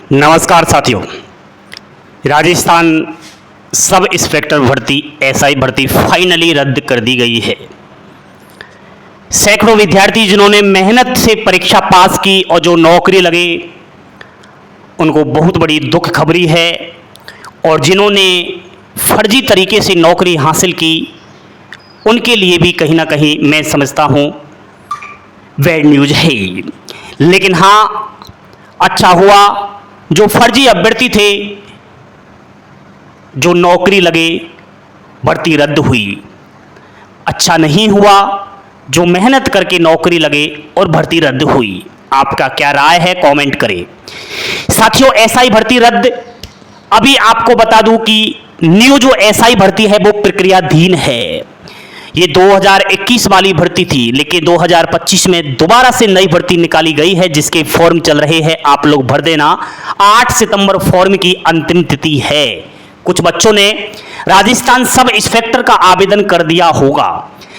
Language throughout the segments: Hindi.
नमस्कार साथियों। राजस्थान सब इंस्पेक्टर भर्ती एसआई भर्ती फाइनली रद्द कर दी गई है। सैकड़ों विद्यार्थी जिन्होंने मेहनत से परीक्षा पास की और जो नौकरी लगे उनको बहुत बड़ी दुख खबरी है, और जिन्होंने फर्जी तरीके से नौकरी हासिल की उनके लिए भी कहीं ना कहीं मैं समझता हूँ बैड न्यूज है। लेकिन हाँ, अच्छा हुआ जो फर्जी अभ्यर्थी थे, जो नौकरी लगे, भर्ती रद्द हुई। अच्छा नहीं हुआ जो मेहनत करके नौकरी लगे और भर्ती रद्द हुई। आपका क्या राय है, कमेंट करें। साथियों, एसआई भर्ती रद्द, अभी आपको बता दूं कि न्यू जो एसआई भर्ती है वो प्रक्रियाधीन है। ये 2021 वाली भर्ती थी, लेकिन 2025 में दोबारा से नई भर्ती निकाली गई है जिसके फॉर्म चल रहे हैं। आप लोग भर देना। 8 सितंबर फॉर्म की अंतिम तिथि है। कुछ बच्चों ने राजस्थान सब इंस्पेक्टर का आवेदन कर दिया होगा,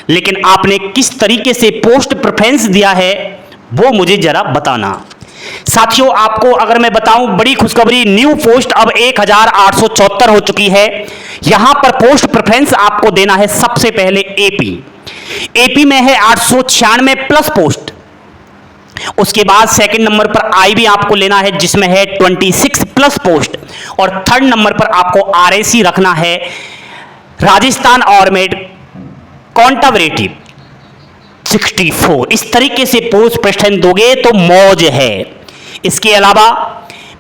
लेकिन आपने किस तरीके से पोस्ट प्रेफरेंस दिया है वो मुझे जरा बताना। साथियों, आपको अगर मैं बताऊं, बड़ी खुशखबरी, न्यू पोस्ट अब 1874 हो चुकी है। यहां पर पोस्ट प्रेफरेंस आपको देना है सबसे पहले एपी में है 896 प्लस पोस्ट। उसके बाद सेकंड नंबर पर आईबी आपको लेना है जिसमें है 26 प्लस पोस्ट, और थर्ड नंबर पर आपको आरएसी रखना है, राजस्थान आर्मेड कॉन्टवरेटिव 64। इस तरीके से पोस्ट प्रेफरेंस दोगे तो मौज है। इसके अलावा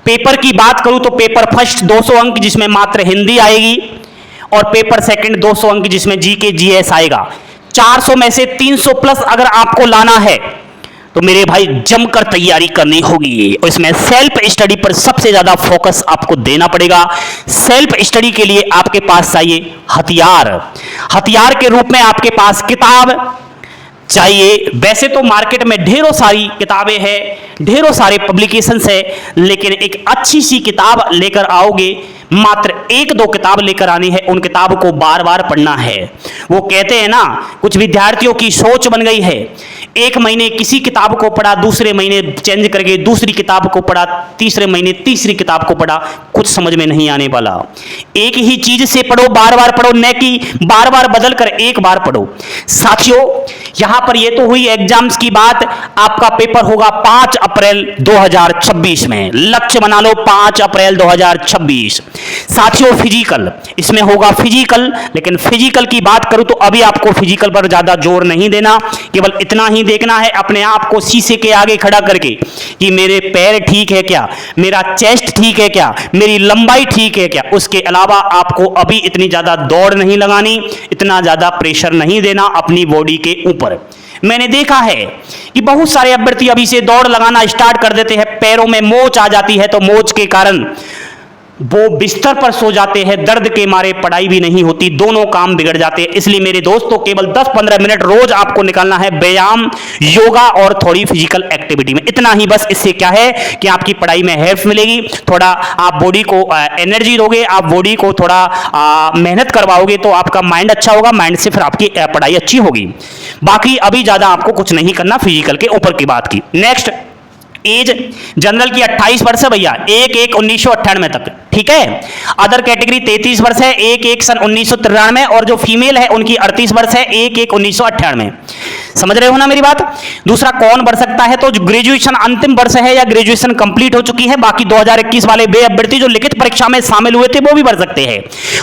पेपर की बात करूं तो पेपर फर्स्ट 200 अंक जिसमें मात्र हिंदी आएगी, और पेपर सेकंड 200 अंक जिसमें जीके जीएस आएगा। 400 में से 300 प्लस अगर आपको लाना है तो मेरे भाई जमकर तैयारी करनी होगी। और इसमें सेल्फ स्टडी पर सबसे ज्यादा फोकस आपको देना पड़ेगा। सेल्फ स्टडी के लिए आपके पास चाहिए हथियार के रूप में आपके पास किताब चाहिए। वैसे तो मार्केट में ढेरों सारी किताबें हैं, ढेरों सारे पब्लिकेशंस है, लेकिन एक अच्छी सी किताब लेकर आओगे। मात्र 1-2 किताब लेकर आनी है, उन किताब को बार बार पढ़ना है। वो कहते हैं ना, कुछ विद्यार्थियों की सोच बन गई है, एक महीने किसी किताब को पढ़ा, दूसरे महीने चेंज करके दूसरी किताब को पढ़ा, तीसरे महीने तीसरी किताब को पढ़ा। कुछ समझ में नहीं आने वाला। एक ही चीज से पढ़ो, बार बार पढ़ो, न कि बार बार बदल कर एक बार पढ़ो। साथियों, यहां पर ये तो हुई एग्जाम्स की बात। आपका पेपर होगा 5 अप्रैल 2026 में। लक्ष्य बना लो 5 अप्रैल 2026। साथियों, फिजिकल, इसमें होगा फिजिकल, लेकिन फिजिकल की बात करूं तो अभी आपको फिजिकल पर ज्यादा जोर नहीं देना। केवल इतना ही देखना है अपने आप को शीशे के आगे खड़ा करके कि मेरे पैर ठीक है क्या, मेरा चेस्ट ठीक है क्या, मेरी लंबाई ठीक है क्या। उसके अलावा आपको अभी इतनी ज्यादा दौड़ नहीं लगानी, इतना ज्यादा प्रेशर नहीं देना अपनी बॉडी के ऊपर। मैंने देखा है कि बहुत सारे अभ्यर्थी अभी से दौड़ लगाना स्टार्ट कर देते हैं, पैरों में मोच आ जाती है, तो मोच के कारण वो बिस्तर पर सो जाते हैं, दर्द के मारे पढ़ाई भी नहीं होती, दोनों काम बिगड़ जाते हैं। इसलिए मेरे दोस्तों, केवल 10-15 मिनट रोज आपको निकालना है व्यायाम, योगा और थोड़ी फिजिकल एक्टिविटी में। इतना ही बस। इससे क्या है कि आपकी पढ़ाई में हेल्प मिलेगी, थोड़ा आप बॉडी को एनर्जी दोगे, आप बॉडी को थोड़ा मेहनत करवाओगे तो आपका माइंड अच्छा होगा, माइंड से फिर आपकी पढ़ाई अच्छी होगी। बाकी अभी ज्यादा आपको कुछ नहीं करना फिजिकल के ऊपर की बात की। नेक्स्ट, एज जनरल की 28 वर्ष है भैया, 1/1/1998 तक, ठीक है। अदर कैटेगरी 33 वर्ष है, 1/1 सन 1993, और जो फीमेल है उनकी 38 वर्ष है, 1/1/1998। समझ रहे हो ना मेरी बात। दूसरा, कौन भर सकता है, तो ग्रेजुएशन अंतिम वर्ष है या ग्रेजुएशन कंप्लीट हो चुकी है। बाकी 2021 वाले वे अभ्यर्थी जो लिखित परीक्षा में शामिल हुए थे वो भी भर सकते हैं।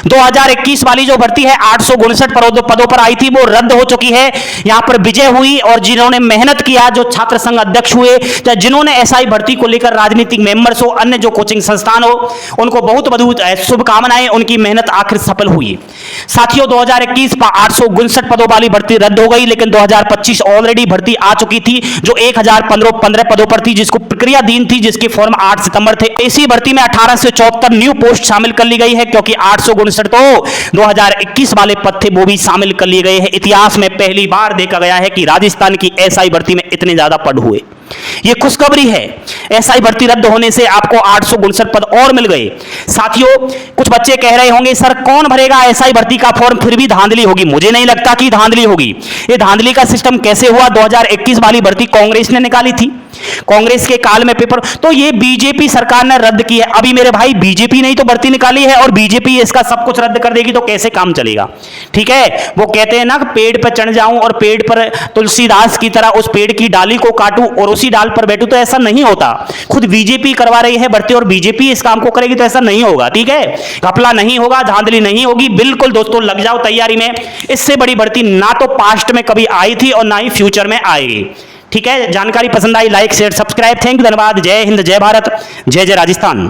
2021 वाली जो भर्ती है 859 पदों पर आई थी, वो रद्द हो चुकी है। यहां पर विजय हुई, और जिन्होंने मेहनत किया, जो छात्र संघ अध्यक्ष हुए, या जिन्होंने एसआई भर्ती को लेकर राजनीतिक मेंबर्स हो, अन्य जो कोचिंग संस्थान हो, उनको बहुत बहुत शुभकामनाएं। उनकी मेहनत आखिर सफल हुई। साथियों, 2021 पर 859 पदों वाली भर्ती रद्द हो गई, लेकिन 2025 ऑलरेडी भर्ती आ चुकी थी जो 1015 पदों पर थी, जिसको प्रक्रियाधीन थी, जिसके फॉर्म 8 सितंबर थे। इसी भर्ती में 1874 न्यू पोस्ट शामिल कर ली गई है, क्योंकि 859 तो 2021 वाले पद थे, वो भी शामिल कर लिए गए हैं। इतिहास में पहली बार देखा गया है कि राजस्थान की एसआई भर्ती में इतने ज्यादा पद हुए। ये खुशखबरी है। एसआई भर्ती रद्द होने से आपको 859 पद और मिल गए। साथियों, कुछ बच्चे कह रहे होंगे सर कौन भरेगा एसआई भर्ती का फॉर्म, फिर भी धांधली होगी। मुझे नहीं लगता कि धांधली होगी। ये धांधली का सिस्टम कैसे हुआ? 2021 वाली भर्ती कांग्रेस ने निकाली थी, कांग्रेस के काल में पेपर, तो ये बीजेपी सरकार ने रद्द की है। अभी मेरे भाई बीजेपी ने ही तो भर्ती निकाली है और बीजेपी इसका सब कुछ रद्द कर देगी तो कैसे काम चलेगा? ठीक है, वो कहते हैं ना कि पेड़ पर चढ़ जाऊं और पेड़ पर तुलसीदास की तरह उस पेड़ की डाली को काटूं और उसी डाल पर बैठूं, तो ऐसा नहीं होता। खुद बीजेपी करवा रही है भर्ती और बीजेपी इस काम को करेगी तो ऐसा नहीं होगा। ठीक है, घपला नहीं होगा, धांधली नहीं होगी। बिल्कुल दोस्तों, लग जाओ तैयारी में। इससे बड़ी भर्ती ना तो पास्ट में कभी आई थी और ना ही फ्यूचर में आएगी। ठीक है, जानकारी पसंद I like share subscribe. Thank you, धन्यवाद। जय हिंद, जय भारत, जय जय राजस्थान।